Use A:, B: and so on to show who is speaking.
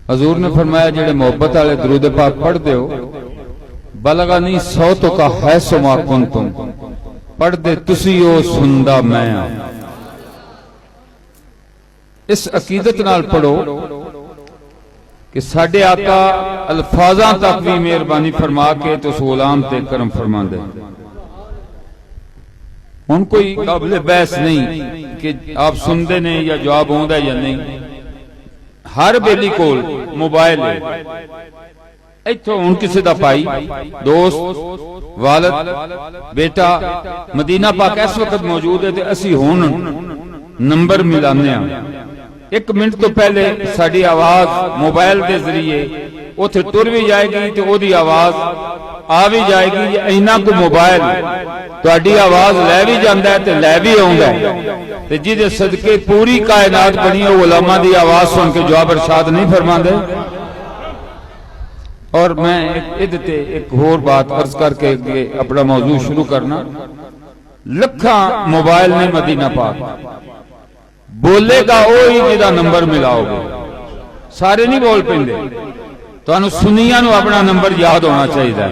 A: हजूर ने फरमाया जेड़े मोहब्बत वाले दरूद पाक पढ़ते हो बलगा नहीं 100 तो का है सुमा कुन तुम पढ़ते तुसी हो सुनदा मैं आ। इस अकीदत नाल पढ़ो कि साडे आका अल्फाजा तक भी मेहरबानी फरमा के तो गुलाम ते करम फरमांदे। हुण कोई काबिल बहस नहीं कि आप सुनते ने या जवाब आउंदा या नहीं। हर बेली कोल मोबाइल है। इत्थों हुण किसी दा भाई दोस्त वालद बेटा मदीना पाक इस वक्त मौजूद है ते असीं हुण नंबर मिलाने आ। 1 मिनट तो पहले साडी आवाज मोबाइल के जरिए उथे तुर भी जाएगी तो ओदी आवाज आ भी जाएगी। इन्ना को मोबाइल तुहाडी आवाज लै भी जांदा है ते लै भी आउंदा है ते जिहदे सदके पूरी कायनात बनी है उलमा दी आवाज सुन के जवाब इरशाद नहीं फरमांदे। और मैं एक होर बात अर्ज करके अपना मौजू शुरू करना। लखा मोबाइल ने मदीना पाक बोलेगा वही जिहदा नंबर मिलाओगे। सारे नहीं बोल पेंदे। तुहानू सुनिया नू अपना नंबर याद होना चाहिए।